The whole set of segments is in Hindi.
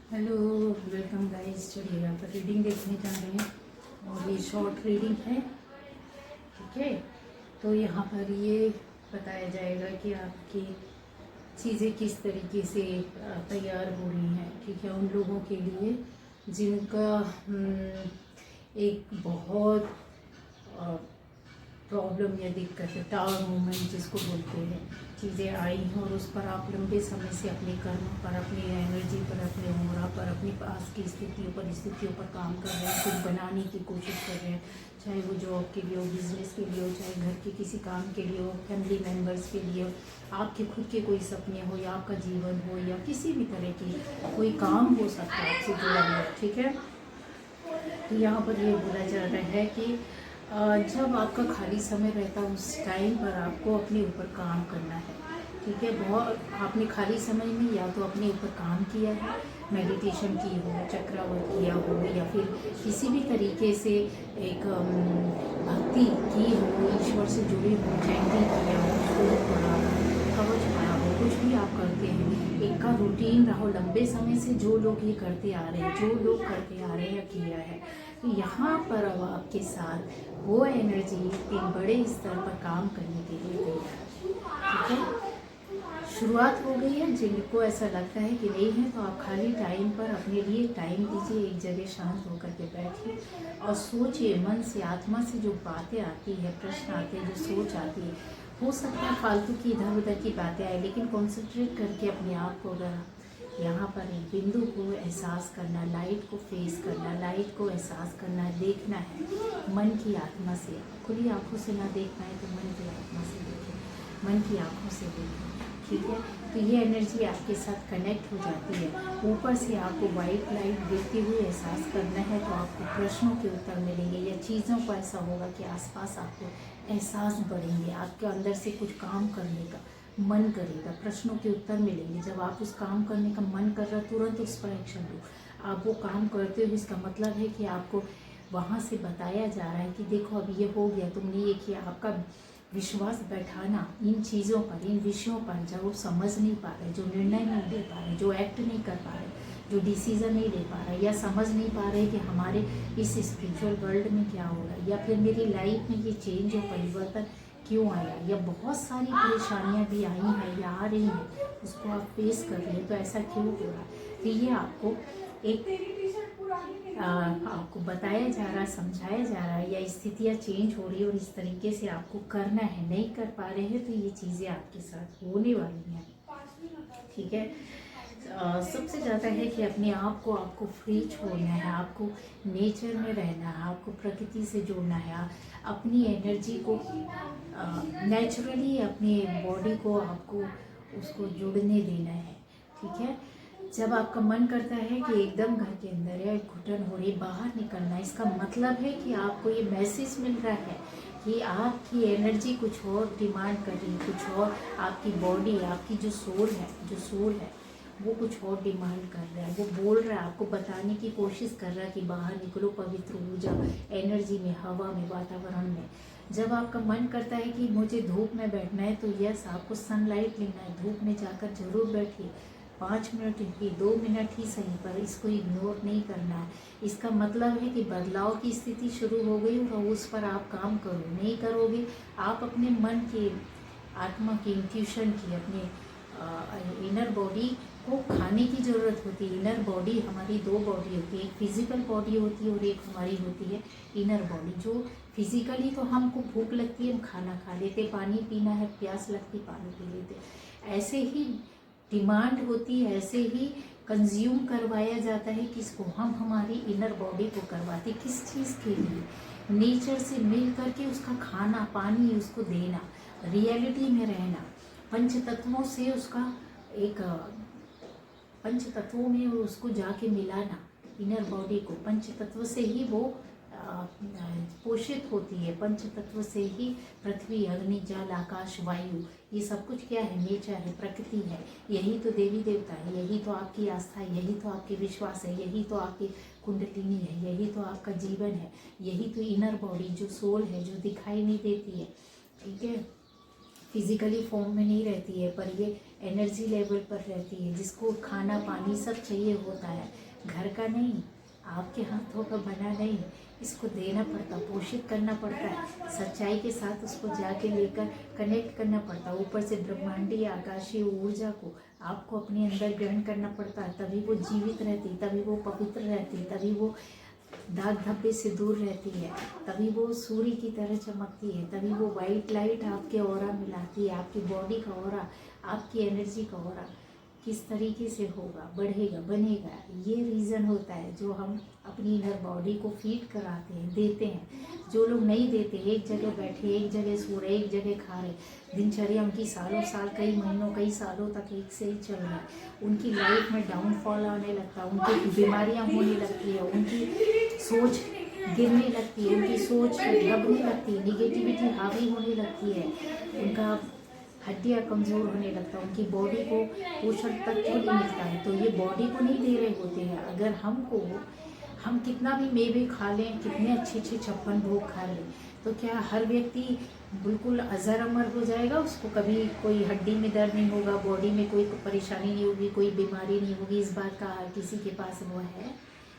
Hello, welcome guys. चलिए यहाँ पर रीडिंग देखने जा रहे हैं और ये शॉर्ट रीडिंग है। ठीक है, तो यहाँ पर ये बताया जाएगा कि आपकी चीज़ें किस तरीके से तैयार हो रही हैं। ठीक है, उन लोगों के लिए जिनका एक बहुत प्रॉब्लम या दिक्कत है, टावर मूवमेंट जिसको बोलते हैं, चीज़ें आई हैं और उस पर आप लंबे समय से अपने कर्म पर, अपनी एनर्जी पर, अपने उम्र पर, अपनी पास की स्थितियों पर काम कर रहे हैं, कुछ बनाने की कोशिश कर रहे हैं। चाहे वो जॉब के लिए हो, बिजनेस के लिए हो, चाहे घर के किसी काम के लिए हो, फैमिली मेम्बर्स के लिए हो, आपके खुद के कोई सपने हो या आपका जीवन हो या किसी भी तरह की कोई काम हो सकता है आपसे जुड़ा हुआ। ठीक है, तो यहाँ पर ये बोला जा रहा है कि जब आपका खाली समय रहता है उस टाइम पर आपको अपने ऊपर काम करना है। ठीक है, बहुत आपने खाली समय में या तो अपने ऊपर काम किया है, मेडिटेशन की हो, चक्रवर्त किया हो, या फिर किसी भी तरीके से एक भक्ति की हो, ईश्वर से जुड़ी हो, चैंटिंग किया हो, श्लोक पढ़ा हो, कवच पढ़ा हो, कुछ भी आप करते हैं, एक का रूटीन रहो लंबे समय से। जो लोग ये करते आ रहे हैं, जो लोग करते आ रहे हैं या किया है, तो यहाँ पर अब आपके साथ वो एनर्जी एक बड़े स्तर पर काम करने के लिए तैयार है। ठीक है, शुरुआत हो गई है। जिनको ऐसा लगता है कि नहीं है, तो आप खाली टाइम पर अपने लिए टाइम दीजिए, एक जगह शांत होकर के बैठिए और सोचिए। मन से, आत्मा से जो बातें आती है, प्रश्न आते हैं, जो सोच आती है, हो सकता है फालतू की इधर उधर की बातें आए, लेकिन कॉन्सेंट्रेट करके अपने आप को अगर यहाँ पर एक बिंदु को एहसास करना, लाइट को फेस करना, लाइट को एहसास करना, देखना है मन की आत्मा से। खुली आंखों से ना देख पाए तो मन की आत्मा से देखें, मन की आंखों से देखें। ठीक है, तो ये एनर्जी आपके साथ कनेक्ट हो जाती है। ऊपर से आपको वाइट लाइट देखते हुए एहसास करना है, तो आपको प्रश्नों के उत्तर मिलेंगे या चीज़ों को ऐसा होगा कि आसपास आपको एहसास बढ़ेंगे, आपके अंदर से कुछ काम करने का मन करेगा, प्रश्नों के उत्तर मिलेंगे। जब आप उस काम करने का मन कर रहा है, तुरंत उस पर एक्शन लो। आप वो काम करते हो, इसका मतलब है कि आपको वहाँ से बताया जा रहा है कि देखो अब ये हो गया, तुमने ये किया। आपका विश्वास बैठाना इन चीज़ों पर, इन विषयों पर, जब वो समझ नहीं पा रहे, जो निर्णय नहीं ले पा रहे, जो एक्ट नहीं कर पा रहे, जो डिसीज़न नहीं ले पा रहे, या समझ नहीं पा रहे कि हमारे इस स्पिरिचुअल वर्ल्ड में क्या हो रहा है, या फिर मेरी लाइफ में ये चेंज और परिवर्तन क्यों आया, या बहुत सारी परेशानियां भी आई हैं या आ रही हैं, उसको आप फेस कर रहे हैं, तो ऐसा क्यों हो रहा है। तो ये आपको एक आपको बताया जा रहा है, समझाया जा रहा है, या स्थितियाँ चेंज हो रही है और इस तरीके से आपको करना है। नहीं कर पा रहे हैं तो ये चीज़ें आपके साथ होने वाली हैं। ठीक है, सबसे ज़्यादा है कि अपने आप को आपको फ्री छोड़ना है, आपको नेचर में रहना है, आपको प्रकृति से जोड़ना है, अपनी एनर्जी को नेचुरली अपनी बॉडी को आपको उसको जुड़ने देना है। ठीक है, जब आपका मन करता है कि एकदम घर के अंदर है, घुटन हो रही, बाहर निकलना है, इसका मतलब है कि आपको ये मैसेज मिल रहा है कि आपकी एनर्जी कुछ और डिमांड कर रही है, कुछ और। आपकी बॉडी, आपकी जो सोल है वो कुछ और डिमांड कर रहा है, वो बोल रहा है, आपको बताने की कोशिश कर रहा है कि बाहर निकलो, पवित्र ऊर्जा, एनर्जी में, हवा में, वातावरण में। जब आपका मन करता है कि मुझे धूप में बैठना है, तो यस, आपको सनलाइट लेना है, धूप में जाकर जरूर बैठिए, 5 मिनट ही, 2 मिनट ही सही, पर इसको इग्नोर नहीं करना है। इसका मतलब है कि बदलाव की स्थिति शुरू हो गई और उस पर आप काम करो। नहीं करोगे, आप अपने मन के, आत्मा की, इंट्यूशन की, अपने इनर बॉडी को खाने की ज़रूरत होती है। इनर बॉडी, हमारी 2 बॉडी होती है, एक फिजिकल बॉडी होती है और एक हमारी होती है इनर बॉडी। जो फिजिकली तो हमको भूख लगती है, हम खाना खा लेते, पानी पीना है, प्यास लगती, पानी पी लेते, ऐसे ही डिमांड होती है, ऐसे ही कंज्यूम करवाया जाता है। किसको? हम हमारी इनर बॉडी को करवाते। किस चीज़ के लिए? नेचर से मिल करके उसका खाना पानी उसको देना, रियलिटी में रहना, पंच तत्वों से उसका एक पंच तत्वों में उसको जाके मिलाना, इनर बॉडी को। पंच तत्व से ही वो पोषित होती है, पंच तत्व से ही पृथ्वी, अग्नि, जल, आकाश, वायु, ये सब कुछ क्या है? नेचर है, प्रकृति है। यही तो देवी देवता है, यही तो आपकी आस्था है, यही तो आपके विश्वास है, यही तो आपकी कुंडलिनी है, यही तो आपका जीवन है, यही तो इनर बॉडी जो सोल है, जो दिखाई नहीं देती है। ठीक है, फिजिकली फॉर्म में नहीं रहती है, पर ये एनर्जी लेवल पर रहती है, जिसको खाना पानी सब चाहिए होता है, घर का नहीं, आपके हाथों का बना नहीं, इसको देना पड़ता, पोषित करना पड़ता है, सच्चाई के साथ उसको जाके लेकर कनेक्ट करना पड़ता है। ऊपर से ब्रह्मांडीय आकाशीय ऊर्जा को आपको अपने अंदर ग्रहण करना पड़ता है, तभी वो जीवित रहती, तभी वो पवित्र रहती, तभी वो दाग धब्बे से दूर रहती है, तभी वो सूर्य की तरह चमकती है, तभी वो वाइट लाइट आपके ऑरा मिलाती है। आपकी बॉडी का ऑरा, आपकी एनर्जी का ऑरा किस तरीके से होगा, बढ़ेगा, बनेगा, ये रीज़न होता है जो हम अपनी इनर बॉडी को फीड कराते हैं, देते हैं। जो लोग नहीं देते, एक जगह बैठे, एक जगह सो रहे, एक जगह खा रहे, दिनचर्या उनकी सालों साल, कई महीनों, कई सालों तक एक से ही चल रहा है, उनकी लाइफ में डाउनफॉल आने लगता है, उनकी बीमारियां होने लगती है, उनकी सोच गिरने लगती है, उनकी सोच दबने लगती है, निगेटिविटी हावी होने लगती है, उनका हड्डियाँ कमज़ोर होने लगता है, उनकी बॉडी को पोषण तत्व नहीं मिलता है, तो ये बॉडी को नहीं दे रहे होते हैं। अगर हम कितना भी मेवे खा लें, कितने अच्छे 56 भोग खा लें, तो क्या हर व्यक्ति बिल्कुल अजर अमर हो जाएगा? उसको कभी कोई हड्डी में दर्द नहीं होगा, बॉडी में कोई परेशानी नहीं होगी, कोई बीमारी नहीं होगी? इस बात का किसी के पास वो है?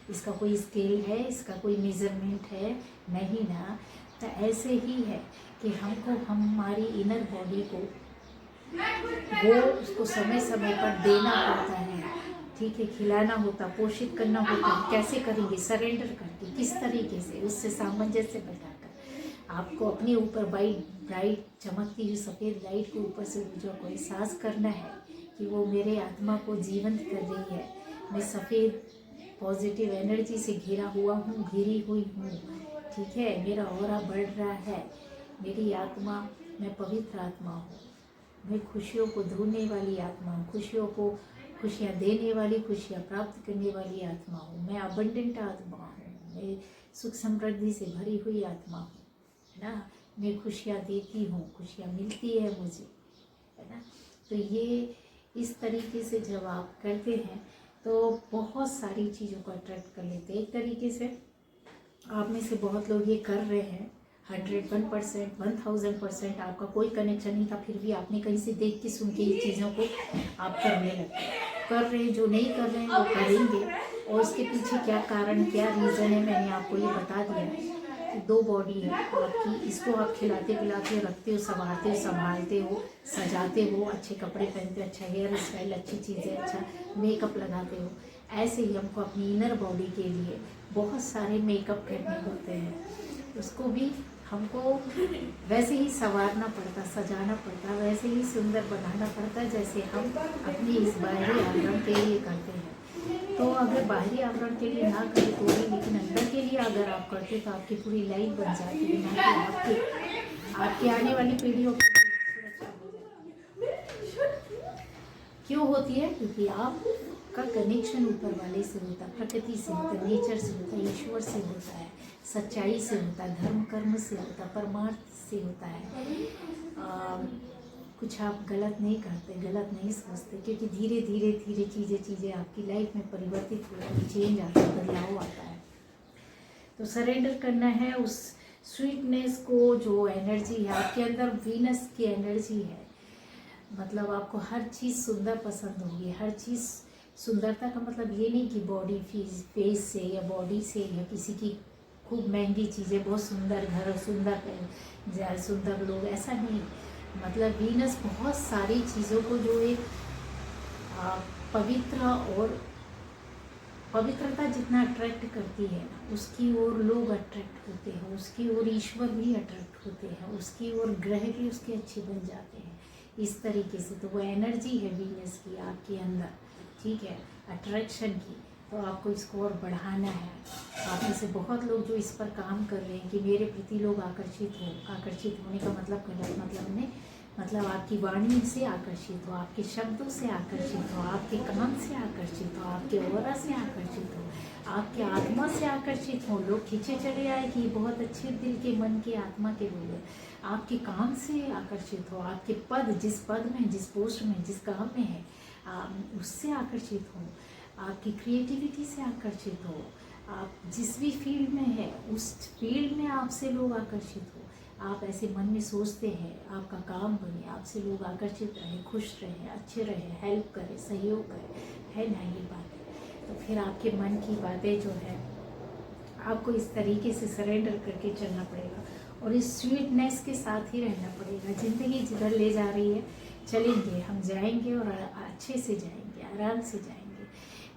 इसका कोई स्केल है? इसका कोई मेज़रमेंट है? नहीं ना। तो ऐसे ही है कि हमको हमारी इनर बॉडी को वो उसको समय समय पर देना पड़ता है, ठीक है, खिलाना होता, पोषित करना होता है। कैसे करेंगे? सरेंडर करके, किस तरीके से? उससे सामंजस्य बैठाकर आपको अपने ऊपर ब्राइट चमकती हुई सफ़ेद लाइट को ऊपर से ऊर्जा को एहसास करना है कि वो मेरे आत्मा को जीवंत कर रही है। मैं सफ़ेद पॉजिटिव एनर्जी से घिरा हुआ हूँ, घिरी हुई हूँ, ठीक है, मेरा ऑरा बढ़ रहा है, मेरी आत्मा, मैं पवित्र आत्मा हूँ, मैं खुशियों को ढूंढने वाली आत्मा हूँ, खुशियों को खुशियाँ देने वाली, खुशियाँ प्राप्त करने वाली आत्मा हूँ, मैं अबंडेंट आत्मा हूँ, मैं सुख समृद्धि से भरी हुई आत्मा हूँ, है ना। मैं खुशियाँ देती हूँ, खुशियाँ मिलती है मुझे, है ना। तो ये इस तरीके से जब आप करते हैं तो बहुत सारी चीज़ों को अट्रैक्ट कर लेते हैं। एक तरीके से आप में से बहुत लोग ये कर रहे हैं, 101%, 1000%, आपका कोई कनेक्शन नहीं था, फिर भी आपने कहीं से देख के सुन के ये चीज़ों को आप करने लगे। कर रहे हैं, जो नहीं कर रहे हैं वो करेंगे, और उसके पीछे क्या कारण, क्या रीज़न है, मैंने आपको ये बता दिया कि 2 बॉडी है आपकी, इसको आप खिलाते पिलाते रखते हो, संवारते हो, संभालते हो, सजाते हो, अच्छे कपड़े पहनते हो, अच्छा हेयर स्टाइल, अच्छी चीज़ें, अच्छा मेकअप लगाते हो। ऐसे ही हमको अपनी इनर बॉडी के लिए बहुत सारे मेकअप करने होते हैं, उसको भी हमको वैसे ही संवारना पड़ता, सजाना पड़ता, वैसे ही सुंदर बनाना पड़ता है जैसे हम अपने इस बाहरी आवरण के लिए करते हैं। तो अगर बाहरी आवरण के लिए ना करें तो भी, लेकिन अंदर के लिए अगर आप करते तो आपकी पूरी लाइफ बन जाती है, ना कि आपकी आने वाली पीढ़ियों की सुरक्षा हो जाती है। क्यों होती है? क्योंकि आपका कनेक्शन ऊपर वाले से होता है, प्रकृति से होता है, नेचर से होता है, ईश्वर से होता है, सच्चाई से होता है, धर्म कर्म से होता है, परमार्थ से होता है। कुछ आप गलत नहीं करते, गलत नहीं सोचते, क्योंकि धीरे धीरे धीरे चीज़ें आपकी लाइफ में परिवर्तित होती है, चेंज आता है, बदलाव आता है। तो सरेंडर करना है उस स्वीटनेस को, जो एनर्जी है आपके अंदर, वीनस की एनर्जी है, मतलब आपको हर चीज़ सुंदर पसंद होगी, हर चीज़। सुंदरता का मतलब ये नहीं कि बॉडी फेस से या बॉडी से, या किसी की खूब महंगी चीज़ें, बहुत सुंदर घर, सुंदर लोग, ऐसा नहीं। मतलब वीनस बहुत सारी चीज़ों को, जो एक पवित्र और पवित्रता जितना अट्रैक्ट करती है ना, उसकी ओर लोग अट्रैक्ट होते हैं, उसकी ओर ईश्वर भी अट्रैक्ट होते हैं, उसकी ओर ग्रह भी उसके अच्छे बन जाते हैं, इस तरीके से। तो वो एनर्जी है वीनस की आपके अंदर, ठीक है, अट्रैक्शन की। तो आपको इसको और बढ़ाना है। आप में से बहुत लोग जो इस पर काम कर रहे हैं कि मेरे प्रति लोग आकर्षित हो, आकर्षित होने का मतलब गलत मतलब नहीं, मतलब आपकी वाणी से आकर्षित हो, आपके शब्दों से आकर्षित हो, आपके काम से आकर्षित हो, आपके ऑरा से आकर्षित हो, आपके आत्मा से आकर्षित हो। लोग खींचे चले आए कि बहुत अच्छे दिल के, मन के, आत्मा के लोग हैं। आपके काम से आकर्षित हो, आपके पद, जिस पद में, जिस पोस्ट में, जिस काम में है, उससे आकर्षित हो, आपकी क्रिएटिविटी से आकर्षित हो, आप जिस भी फील्ड में है उस फील्ड में आपसे लोग आकर्षित हो, आप ऐसे मन में सोचते हैं आपका काम बने, आपसे लोग आकर्षित रहें, खुश रहें, अच्छे रहें, हेल्प करें, सहयोग करें, है ना ये बात है। तो फिर आपके मन की बातें जो है आपको इस तरीके से सरेंडर करके चलना पड़ेगा और इस स्वीटनेस के साथ ही रहना पड़ेगा। ज़िंदगी जिधर ले जा रही है चलेंगे, हम जाएंगे और अच्छे से जाएंगे, आराम से जाएंगे,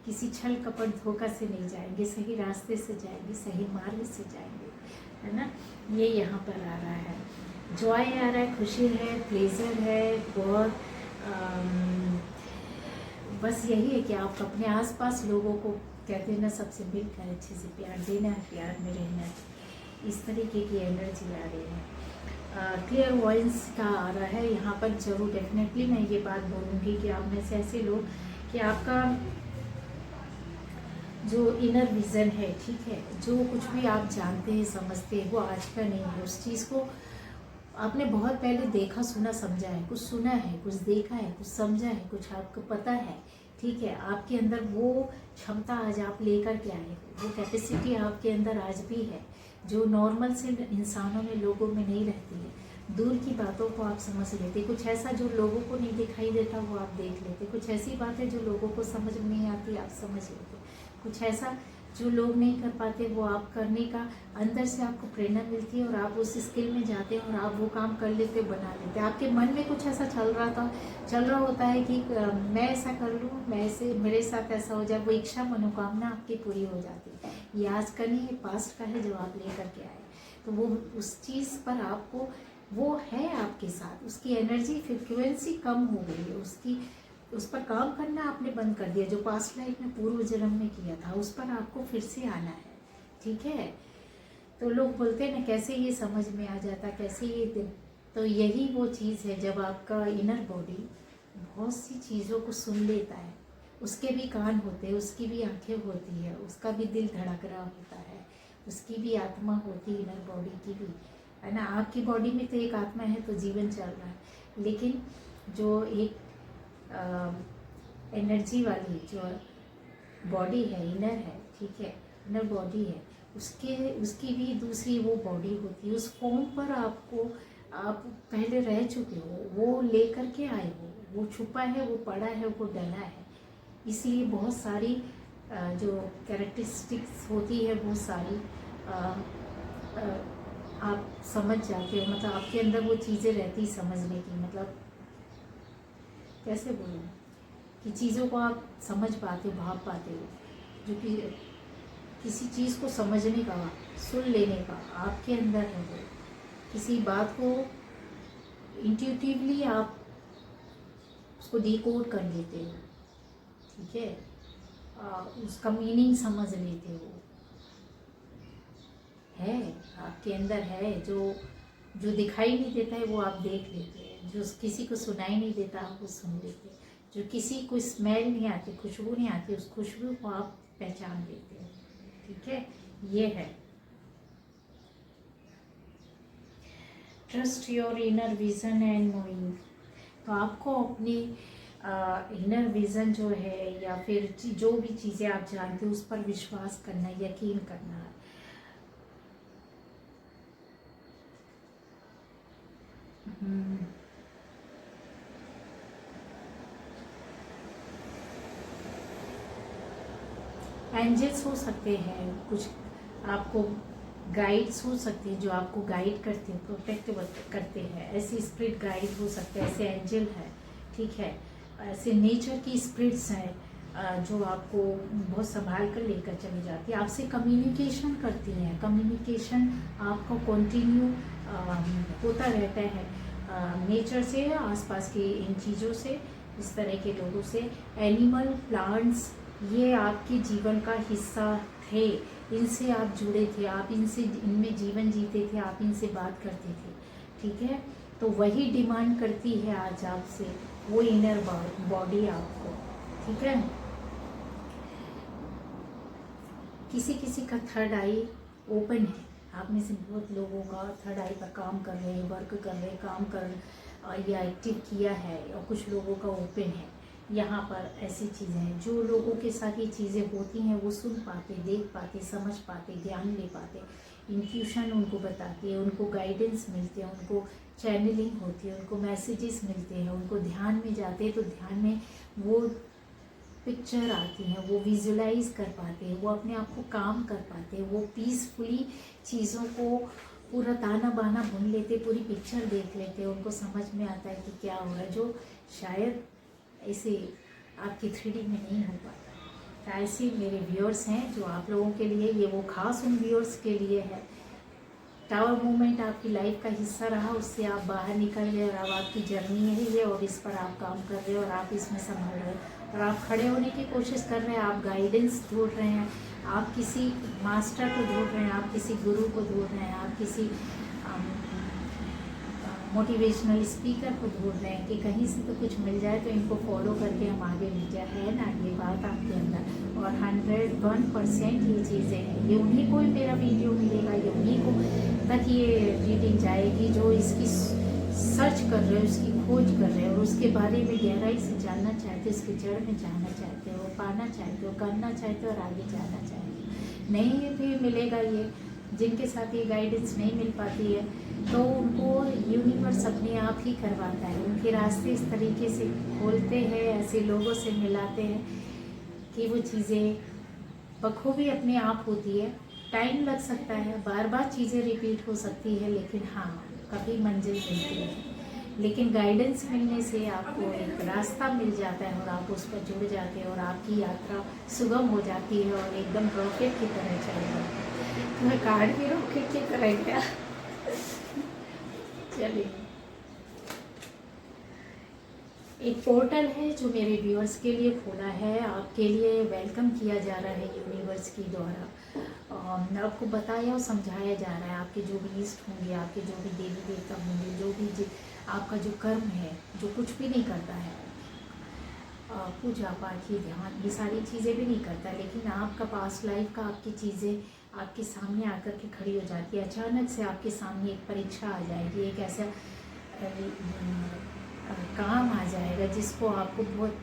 किसी छल कपट धोखा से नहीं जाएंगे, सही रास्ते से जाएंगे, सही मार्ग से जाएंगे, है ना। ये यहाँ पर आ रहा है, जॉय आ रहा है, खुशी है, प्लेजर है बहुत। बस यही है कि आप अपने आसपास लोगों को कहते हैं ना, सबसे मिलकर अच्छे से प्यार देना है, प्यार में रहना है, इस तरीके की एनर्जी आ रही है। क्लियर वॉइस का आ रहा है यहाँ पर। जरूर डेफिनेटली मैं ये बात बोलूँगी कि आप में से ऐसे लोग कि आपका जो इनर विज़न है, ठीक है, जो कुछ भी आप जानते हैं समझते हैं वो आज का नहीं है। उस चीज़ को आपने बहुत पहले देखा सुना समझा है, कुछ सुना है, कुछ देखा है, कुछ समझा है, कुछ आपको पता है, ठीक है। आपके अंदर वो क्षमता आज आप लेकर के आए, वो कैपेसिटी आपके अंदर आज भी है जो नॉर्मल से इंसानों में, लोगों में नहीं रहती है। दूर की बातों को आप समझ लेते, कुछ ऐसा जो लोगों को नहीं दिखाई देता वो आप देख लेते, कुछ ऐसी बातें जो लोगों को समझ में नहीं आती आप समझ लेते, कुछ ऐसा जो लोग नहीं कर पाते वो आप करने का अंदर से आपको प्रेरणा मिलती है और आप उस स्किल में जाते हैं और आप वो काम कर लेते, बना लेते। आपके मन में कुछ ऐसा चल रहा होता है कि मैं ऐसा कर लूँ, मैं ऐसे, मेरे साथ ऐसा हो जाए, वो इच्छा मनोकामना आपकी पूरी हो जाती है। ये आज का नहीं, ये पास्ट का है जो आप लेकर के आए। तो वो उस चीज़ पर आपको, वो है आपके साथ, उसकी एनर्जी फ्रिक्वेंसी कम हो गई है, उसकी उस पर काम करना आपने बंद कर दिया। जो पास्ट लाइफ में पूर्व जन्म में किया था उस पर आपको फिर से आना है, ठीक है। तो लोग बोलते हैं ना कैसे ये समझ में आ जाता, कैसे ये दिन, तो यही वो चीज़ है जब आपका इनर बॉडी बहुत सी चीज़ों को सुन लेता है। उसके भी कान होते हैं, उसकी भी आंखें होती है, उसका भी दिल धड़क रहा होता है, उसकी भी आत्मा होती है, इनर बॉडी की भी, है ना। आपकी बॉडी में तो एक आत्मा है तो जीवन चल रहा है, लेकिन जो एक एनर्जी वाली जो बॉडी है, इनर है, ठीक है, इनर बॉडी है, उसकी भी दूसरी वो बॉडी होती है। उस फॉर्म पर आप पहले रह चुके हो, वो लेकर के आए हो, वो छुपा है, वो पड़ा है, वो डला है। इसलिए बहुत सारी जो कैरेक्टरिस्टिक्स होती है वो सारी आप समझ जाते हो, मतलब आपके अंदर वो चीज़ें रहती समझने की, मतलब कैसे बोलूँ कि चीज़ों को आप समझ पाते हो, भाव पाते हो, जो कि किसी चीज़ को समझने का, सुन लेने का आपके अंदर है। वो किसी बात को इंट्यूटिवली आप उसको डिकोड कर लेते हो, ठीक है, उसका मीनिंग समझ लेते हो, है आपके अंदर है। जो दिखाई नहीं देता है वो आप देख लेते हैं, जो किसी को सुनाई नहीं देता आप वो सुन लेते हैं, जो किसी को स्मेल नहीं आती, खुशबू नहीं आती, उस खुशबू को आप पहचान लेते हैं, ठीक है। ये है trust your inner vision and knowing. तो आपको अपनी इनर विजन जो है या फिर जो भी चीज़ें आप जानते हो उस पर विश्वास करना, यकीन करना है। एंजल्स हो सकते हैं, कुछ आपको गाइड्स हो सकते हैं जो आपको गाइड करते हैं, प्रोटेक्ट करते हैं, ऐसे स्पिरिट गाइड हो सकते हैं, ऐसे एंजल है, ठीक है, ऐसे नेचर की स्पिरिट्स हैं जो आपको बहुत संभाल कर लेकर चली जाती है, आपसे कम्युनिकेशन करती हैं। कम्युनिकेशन आपको कंटिन्यू होता रहता है नेचर से, आसपास के इन चीज़ों से, इस तरह के लोगों से, एनिमल, प्लांट्स, ये आपके जीवन का हिस्सा थे, इनसे आप जुड़े थे, आप इनमें जीवन जीते थे, आप इनसे बात करते थे, ठीक है। तो वही डिमांड करती है आज आपसे वो इनर बॉडी आपको, ठीक है। किसी किसी का थर्ड आई ओपन है, आप में से बहुत लोगों का थर्ड आई पर काम कर रहे हैं, वर्क कर रहे हैं, काम कर या एक्टिव किया है, और कुछ लोगों का ओपन है। यहाँ पर ऐसी चीज़ें हैं, जो लोगों के साथ ये चीज़ें होती हैं वो सुन पाते, देख पाते, समझ पाते, ज्ञान ले पाते, इंट्यूशन उनको बताती है, उनको गाइडेंस मिलती है, उनको चैनलिंग होती है, उनको मैसेजेस मिलते हैं, उनको ध्यान में जाते हैं तो ध्यान में वो पिक्चर आती हैं, वो विजुलाइज कर पाते हैं, वो अपने आप को काम कर पाते हैं, वो पीसफुली चीज़ों को पूरा ताना बाना भून लेते, पूरी पिक्चर देख लेते, उनको समझ में आता है कि क्या हो रहा है, जो शायद ऐसे आपकी 3D में नहीं हो पाता। तो ऐसे मेरे व्यूअर्स हैं जो आप लोगों के लिए, ये वो खास उन व्यूअर्स के लिए है। टावर मूवमेंट आपकी लाइफ का हिस्सा रहा, उससे आप बाहर निकल गए और अब आपकी जर्नी यही है और इस पर आप काम कर रहे हो और आप इसमें संभल रहे हो और आप खड़े होने की कोशिश कर रहे हैं, आप गाइडेंस ढूंढ रहे हैं, आप किसी मास्टर को ढूंढ रहे हैं, आप किसी गुरु को ढूंढ रहे हैं, आप किसी मोटिवेशनल स्पीकर को ढूंढ रहे हैं कि कहीं से तो कुछ मिल जाए तो इनको फॉलो करके हम आगे मिल जाए, है ना ये बात आपके अंदर। और 101% ये चीज़ें हैं, ये उन्हीं को ही मेरा वीडियो मिलेगा, ये उन्हीं को तक ये रीडिंग जाएगी जो इसकी सर्च कर रहे हो, उसकी खोज कर रहे हो और उसके बारे में गहराई से जानना चाहते हो, उसके जड़ में जानना चाहते हो, पाना चाहते हो, करना चाहते हो और आगे जाना चाहते हो। नहीं भी मिलेगा ये, जिनके साथ ये गाइडेंस नहीं मिल पाती है तो उनको यूनिवर्स अपने आप ही करवाता है, उनके रास्ते इस तरीके से खोलते हैं, ऐसे लोगों से मिलाते हैं कि वो चीज़ें बखूबी अपने आप होती है। टाइम लग सकता है, बार बार चीज़ें रिपीट हो सकती है, लेकिन हाँ कभी मंजिल मिलती है। लेकिन गाइडेंस मिलने से आपको एक रास्ता मिल जाता है और आप उस पर जुड़ जाते हैं और आपकी यात्रा सुगम हो जाती है और एकदम रॉकेट की तरह चल जाती है। मैं कार्ड भी रॉकेट की तरह क्या चलिए, एक पोर्टल है जो मेरे व्यूअर्स के लिए खोला है, आपके लिए वेलकम किया जा रहा है यूनिवर्स की द्वारा। आपको बताया और समझाया जा रहा है, आपके जो भी इष्ट होंगे, आपके जो भी देवी देवता होंगे, जो भी आपका जो कर्म है, जो कुछ भी नहीं करता है, पूजा पाठ ही ध्यान ये सारी चीज़ें भी नहीं करता, लेकिन आपका पास्ट लाइफ का आपकी चीज़ें आपके सामने आकर के खड़ी हो जाती है। अचानक से आपके सामने एक परीक्षा आ जाएगी, एक ऐसा काम आ जाएगा जिसको आपको बहुत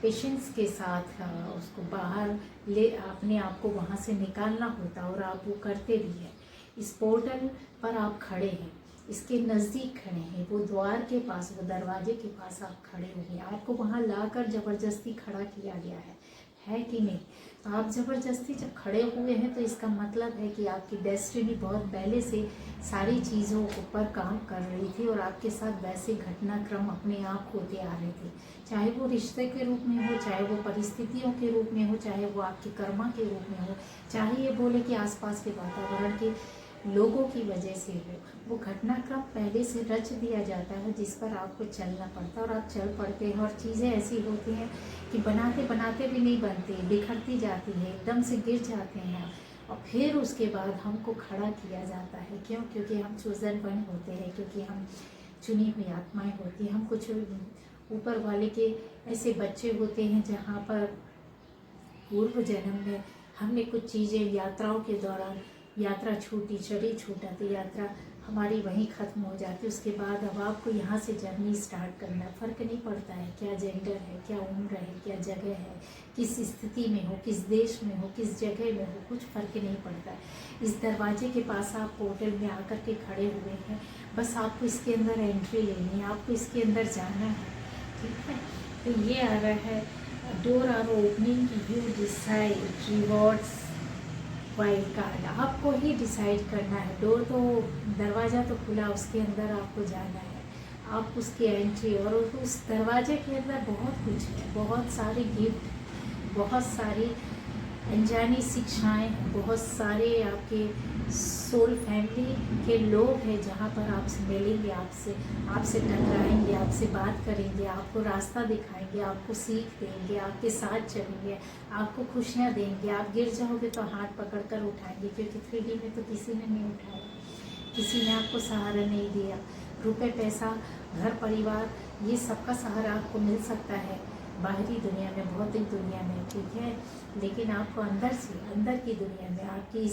पेशेंस के साथ उसको बाहर ले अपने आप को वहाँ से निकालना होता और आप वो करते भी हैं। इस पोर्टल पर आप खड़े हैं, इसके नज़दीक खड़े हैं, वो द्वार के पास, वो दरवाजे के पास आप खड़े हुए हैं, आपको वहाँ लाकर ज़बरदस्ती खड़ा किया गया है कि नहीं? तो आप ज़बरदस्ती जब खड़े हुए हैं तो इसका मतलब है कि आपकी डेस्टिनी बहुत पहले से सारी चीज़ों पर काम कर रही थी और आपके साथ वैसे घटनाक्रम अपने आप होते आ रहे थे, चाहे वो रिश्ते के रूप में हो, चाहे वो परिस्थितियों के रूप में हो, चाहे वो आपके कर्मा के रूप में हो, चाहे ये बोले कि आसपास के वातावरण के लोगों की वजह से हो, वो घटनाक्रम पहले से रच दिया जाता है जिस पर आपको चलना पड़ता है और आप चल पड़ते हैं। और चीज़ें ऐसी होती हैं कि बनाते बनाते भी नहीं बनती, बिखरती जाती है, एकदम से गिर जाते हैं और फिर उसके बाद हमको खड़ा किया जाता है। क्यों? क्योंकि हम चोजन वन होते हैं, क्योंकि हम चुनी हुई आत्माएं होती हैं, हम कुछ ऊपर वाले के ऐसे बच्चे होते हैं जहाँ पर पूर्व जन्म में हमने कुछ चीज़ें यात्राओं के दौरान यात्रा छूटी, शरीर छूटा तो यात्रा हमारी वहीं ख़त्म हो जाती है। उसके बाद अब आपको यहाँ से जर्नी स्टार्ट करना है। फ़र्क नहीं पड़ता है क्या जेंडर है, क्या उम्र है, क्या जगह है, किस स्थिति में हो, किस देश में हो, किस जगह में हो, कुछ फ़र्क नहीं पड़ता है। इस दरवाजे के पास आप पोर्टल में आकर के खड़े हुए हैं, बस आपको इसके अंदर एंट्री लेनी है, आपको इसके अंदर जाना है, ठीक है? तो ये आ रहा है door are opening, you decide rewards wild card, आपको ही डिसाइड करना है। डोर तो दरवाज़ा तो खुला, उसके अंदर आपको जाना है, आप उसकी एंट्री, और उस दरवाजे के अंदर बहुत कुछ है, बहुत सारे गिफ्ट, बहुत सारी अनजानी शिक्षाएं हैं, बहुत सारे आपके सोल फैमिली के लोग हैं जहाँ पर आपसे मिलेंगे, आपसे टकराएंगे, आपसे बात करेंगे, आपको रास्ता दिखाएंगे, आपको सीख देंगे, आपके साथ चलेंगे, आपको खुशियाँ देंगे। आप गिर जाओगे तो हाथ पकड़कर उठाएंगे, क्योंकि 3D में तो किसी ने नहीं उठाया, किसी ने आपको सहारा नहीं दिया। रुपए पैसा, घर परिवार, ये सबका सहारा आपको मिल सकता है बाहरी दुनिया में, भौतिक दुनिया में, ठीक है, लेकिन आपको अंदर से, अंदर की दुनिया में, आपकी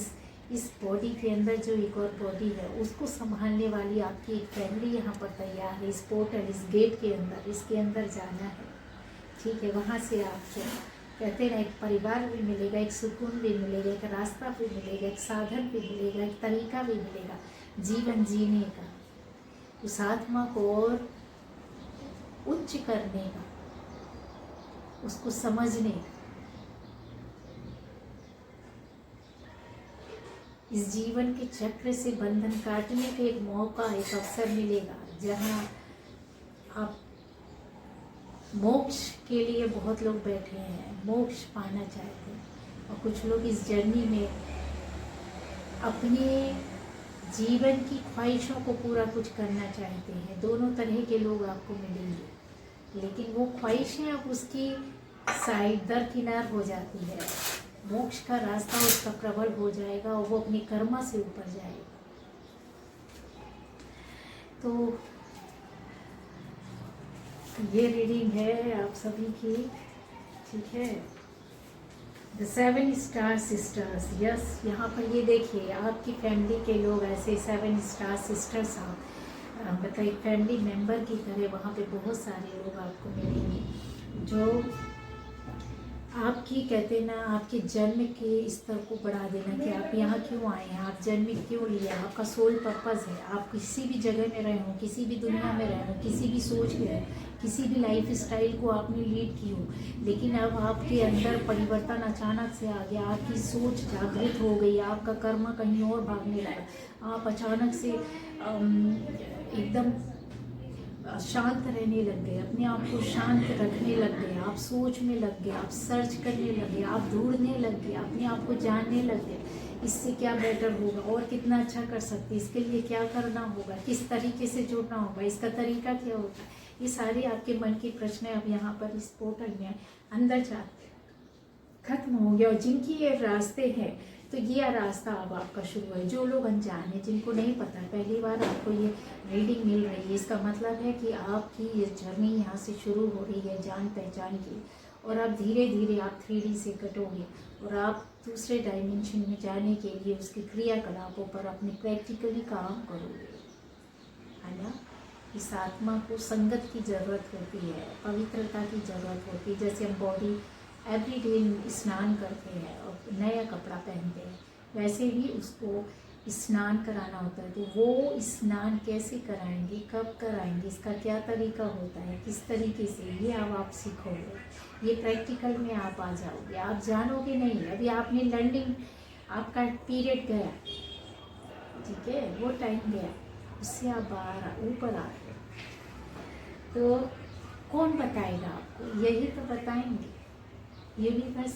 इस बॉडी के अंदर जो एक और बॉडी है उसको संभालने वाली आपकी एक फैमिली यहाँ पर तैयार है। इस पोर्टल, इस गेट के अंदर, इसके अंदर जाना है, ठीक है? वहाँ से आपको कहते हैं ना, एक परिवार भी मिलेगा, एक सुकून भी मिलेगा, एक रास्ता भी मिलेगा, एक साधन भी मिलेगा, एक तरीका भी मिलेगा जीवन जीने का, उस आत्मा को और उच्च करने का, उसको समझने का। इस जीवन के चक्र से बंधन काटने का एक मौका, एक अवसर मिलेगा, जहाँ आप मोक्ष के लिए बहुत लोग बैठे हैं, मोक्ष पाना चाहते हैं, और कुछ लोग इस जर्नी में अपने जीवन की ख्वाहिशों को पूरा कुछ करना चाहते हैं। दोनों तरह के लोग आपको मिलेंगे, लेकिन वो ख्वाहिशें अब उसकी साइड दरकिनार हो जाती है। मोक्ष का रास्ता उसका प्रबल हो जाएगा और वो अपनी कर्मा से ऊपर जाएगा। तो ये रीडिंग है आप सभी की, ठीक है। द 7 स्टार सिस्टर्स, यस, यहाँ पर ये देखिए आपकी फैमिली के लोग, ऐसे 7 स्टार सिस्टर्स, आप मतलब एक फैमिली मेंबर की तरह वहाँ पे बहुत सारे लोग आपको मिलेंगे जो आपकी, कहते हैं ना, आपके जन्म के स्तर को बढ़ा देना कि आप यहाँ क्यों आए हैं, आप जन्म क्यों लिया, आपका सोल पर्पस है। आप किसी भी जगह में रहे हो, किसी भी दुनिया में रहे हो, किसी भी सोच में रहे, किसी भी लाइफ स्टाइल को आपने लीड की हो, लेकिन अब आपके अंदर परिवर्तन अचानक से आ गया, आपकी सोच जागृत हो गई, आपका कर्म कहीं और भागने लगा, आप अचानक से एकदम शांत रहने लग गए, अपने आप को शांत रखने लग गए, आप सोच में लग गए, आप सर्च करने लगे, आप ढूंढने लग गए, अपने आप को जानने लग गए, इससे क्या बेटर होगा और कितना अच्छा कर सकते, इसके लिए क्या करना होगा, किस तरीके से जुड़ना होगा, इसका तरीका क्या होगा, ये सारे आपके मन के प्रश्न अब यहाँ पर इस पोर्टल में अंदर जाते खत्म हो गया। और जिनकी ये रास्ते हैं, तो ये रास्ता अब आपका शुरू है। जो लोग अनजान हैं, जिनको नहीं पता, पहली बार आपको ये रीडिंग मिल रही है, इसका मतलब है कि आपकी ये जर्नी यहाँ से शुरू हो रही है जान पहचान की, और अब धीरे धीरे आप 3D से कटोगे और आप दूसरे डायमेंशन में जाने के लिए उसके क्रियाकलापों पर अपने प्रैक्टिकली काम करोगे, है ना। इस आत्मा को संगत की ज़रूरत होती है, पवित्रता की ज़रूरत होती है। जैसे हम बॉडी एवरीडे स्नान करते हैं और नया कपड़ा पहनते हैं, वैसे ही उसको स्नान कराना होता है। तो वो स्नान कैसे कराएंगे, कब कराएंगे, इसका क्या तरीका होता है, किस तरीके से, ये अब आप सीखोगे, ये प्रैक्टिकल में आप आ जाओगे, आप जानोगे नहीं। अभी आपने लर्निंग, आपका पीरियड गया, ठीक है, वो टाइम गया, उससे आप बाहर ऊपर आ गए, तो कौन बताएगा आपको, यही तो बताएंगे। ये भी बस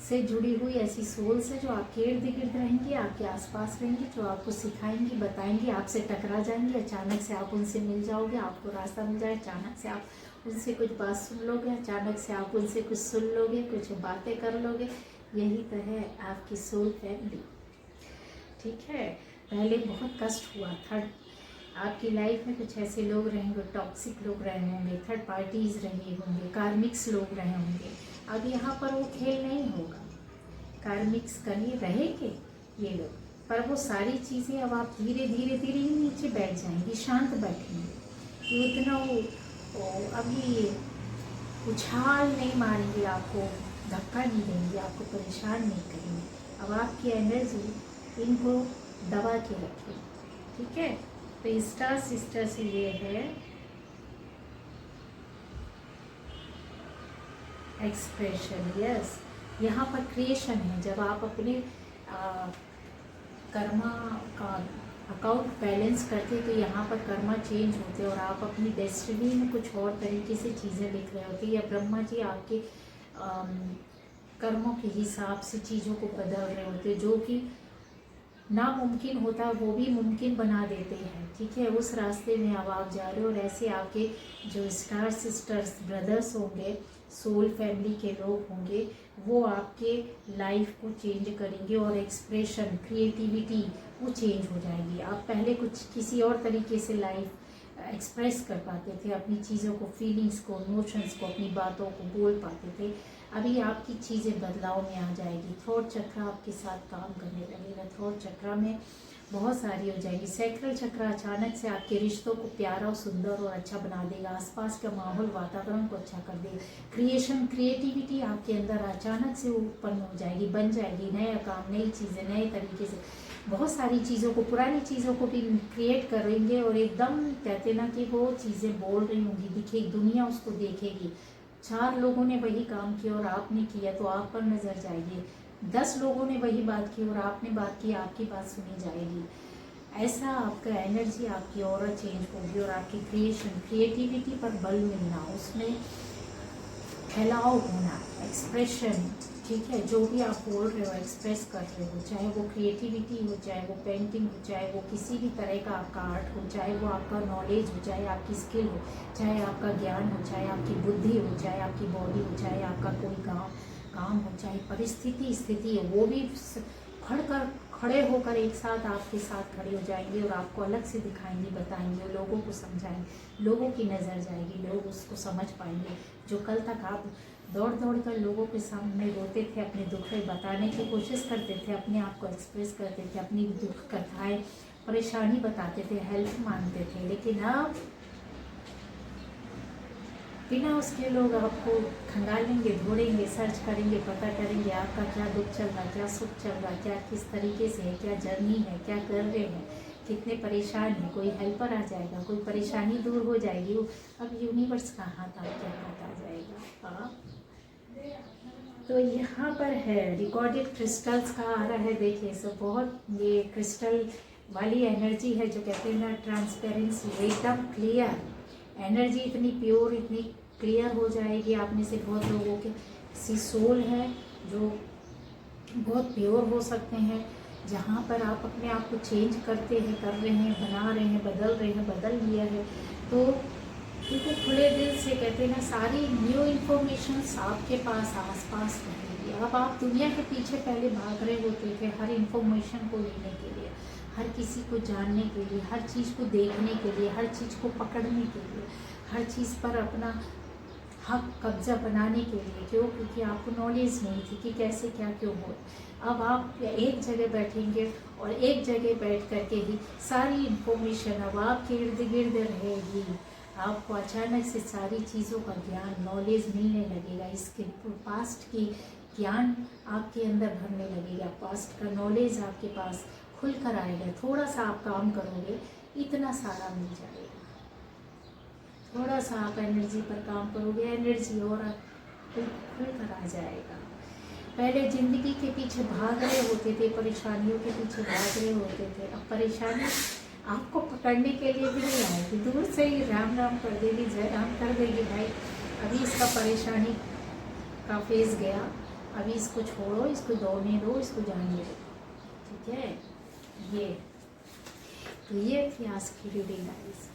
से जुड़ी हुई ऐसी सोल्स है जो आपके इर्द गिर्द रहेंगी, आपके आसपास रहेंगी, जो आपको सिखाएंगी, बताएंगी, आपसे टकरा जाएंगी, अचानक से आप उनसे मिल जाओगे, आपको रास्ता मिल जाए, अचानक से आप उनसे कुछ बात सुन लोगे, अचानक से आप उनसे कुछ सुन लोगे, कुछ बातें कर लोगे। यही तो है आपकी सोल फैमिली, ठीक है। पहले बहुत कष्ट हुआ था, आपकी लाइफ में कुछ ऐसे लोग रहे होंगे, टॉक्सिक लोग रहे होंगे, थर्ड पार्टीज रहे होंगे, कार्मिक्स लोग रहे होंगे। अब यहाँ पर वो खेल नहीं होगा, कार्मिक्स कहीं रहेंगे ये लोग, पर वो सारी चीज़ें अब आप धीरे धीरे धीरे ही नीचे बैठ जाएंगी, शांत बैठेंगे। ये इतना वो अभी उछाल नहीं मारेंगे, आपको धक्का नहीं देंगे, आपको परेशान नहीं करेंगे। अब आपकी एनर्जी इनको दबा के रखें, ठीक है। तो स्टार सिस्टर से ये है एक्सप्रेशन, यस, यहाँ पर क्रिएशन है। जब आप अपने कर्मा का अकाउंट बैलेंस करते, तो यहाँ पर कर्मा चेंज होते और आप अपनी डेस्टिनी में कुछ और तरीके से चीज़ें लिख रहे होते, या ब्रह्मा जी आपके कर्मों के हिसाब से चीज़ों को बदल रहे होते, जो कि नामुमकिन होता है वो भी मुमकिन बना देते हैं, ठीक है। उस रास्ते में अब आप जा रहे हो, और ऐसे आपके जो स्टार सिस्टर्स ब्रदर्स होंगे, सोल फैमिली के लोग होंगे, वो आपके लाइफ को चेंज करेंगे, और एक्सप्रेशन, क्रिएटिविटी वो चेंज हो जाएगी। आप पहले कुछ किसी और तरीके से लाइफ एक्सप्रेस कर पाते थे, अपनी चीज़ों को, फीलिंग्स को, इमोशंस को, अपनी बातों को बोल पाते थे। अभी आपकी चीज़ें बदलाव में आ जाएगी। थॉट चक्र आपके साथ काम करने लगेगा। थॉट चक्र में बहुत सारी हो जाएगी। सैक्रल चक्र अचानक से आपके रिश्तों को प्यारा और सुंदर और अच्छा बना देगा, आसपास का माहौल वातावरण को अच्छा कर देगा। क्रिएटिविटी आपके अंदर अचानक से उत्पन्न हो जाएगी, बन जाएगी, नया काम, नई चीज़ें, नए तरीके से बहुत सारी चीज़ों को, पुरानी चीज़ों को भी क्रिएट करेंगे और एकदम कहते ना कि वो चीज़ें बोल रही होंगी, दिखेगी, दुनिया उसको देखेगी। 4 लोगों ने वही काम किया और आपने किया तो आप पर नजर जाएगी। 10 लोगों ने वही बात की और आपने बात की, आपकी बात सुनी जाएगी। ऐसा आपका एनर्जी, आपकी ऑरा चेंज होगी और आपकी क्रिएटिविटी पर बल मिलना, उसमें फैलाव होना, एक्सप्रेशन, ठीक है, जो भी आप बोल रहे हो, एक्सप्रेस कर रहे हो, चाहे वो क्रिएटिविटी हो, चाहे वो पेंटिंग हो, चाहे वो किसी भी तरह का आपका आर्ट हो, चाहे वो आपका नॉलेज हो, चाहे आपकी स्किल हो, चाहे आपका ज्ञान हो, चाहे आपकी बुद्धि हो, चाहे आपकी बॉडी हो, चाहे आपका कोई काम हो, चाहे परिस्थिति स्थिति है, वो भी खड़े होकर एक साथ आपके साथ खड़े हो जाएंगे और आपको अलग से दिखाएंगे, बताएंगे, लोगों को समझाएंगे, लोगों की नज़र जाएगी, लोग उसको समझ पाएंगे। जो कल तक आप दौड़ कर लोगों के सामने रोते थे, अपने दुख बताने की कोशिश करते थे, अपने आप को एक्सप्रेस करते थे, अपनी दुख कथाएं, परेशानी बताते थे, हेल्प मांगते थे, लेकिन अब बिना उसके लोग आपको खंगालेंगे, ढूंढेंगे, सर्च करेंगे, पता करेंगे आपका क्या दुख चल रहा है, क्या सुख चल रहा है, क्या किस तरीके से है, क्या जर्नी है, क्या कर रहे हैं, कितने परेशान हैं। कोई हेल्पर आ जाएगा, कोई परेशानी दूर हो जाएगी। अब यूनिवर्स का हाथ आपके हाथ आ जाएगा। तो यहाँ पर है रिकॉर्डेड क्रिस्टल्स का आ रहा है, देखिए सब बहुत ये क्रिस्टल वाली एनर्जी है, जो कहते हैं ना ट्रांसपेरेंसी, एकदम क्लियर एनर्जी, इतनी प्योर, इतनी क्लियर हो जाएगी। आप में से बहुत लोगों के ऐसी सोल है जो बहुत प्योर हो सकते हैं, जहाँ पर आप अपने आप को चेंज करते हैं, कर रहे हैं, बना रहे हैं, बदल रहे हैं, बदल लिया है। तो बिल्कुल खुले दिल से कहते हैं ना, सारी न्यू इन्फॉर्मेशंस आपके पास आसपास रहेगी। अब आप दुनिया के पीछे पहले भाग रहे होते थे हर इन्फॉर्मेशन को लेने के लिए, हर किसी को जानने के लिए, हर चीज़ को देखने के लिए, हर चीज़ को पकड़ने के लिए, हर चीज़ पर अपना हक कब्जा बनाने के लिए। क्यों? क्योंकि आपको नॉलेज नहीं थी कि कैसे क्या क्यों हो। अब आप एक जगह बैठेंगे और एक जगह बैठ करके ही सारी इन्फॉर्मेशन अब आपके इर्द गिर्द रहेगी। आपको अचानक से सारी चीज़ों का ज्ञान, नॉलेज मिलने लगेगा। इसके पास्ट की ज्ञान आपके अंदर भरने लगेगा, पास्ट का नॉलेज आपके पास खुल कर आएगा। थोड़ा सा आप काम करोगे, इतना सारा मिल जाएगा। थोड़ा सा आप एनर्जी पर काम करोगे, एनर्जी और खुल कर आ जाएगा। पहले ज़िंदगी के पीछे भाग रहे होते थे, परेशानियों के पीछे भाग रहे होते थे, अब परेशानी आपको पकड़ने के लिए भी नहीं आएगी, दूर से ही राम राम कर देगी, जय राम कर देगी। भाई अभी इसका परेशानी का फेज गया, अभी इसको छोड़ो, इसको दौड़ने दो, इसको जाने दो, ठीक है। ये तो ये थी आज की रीडिंग गाइस।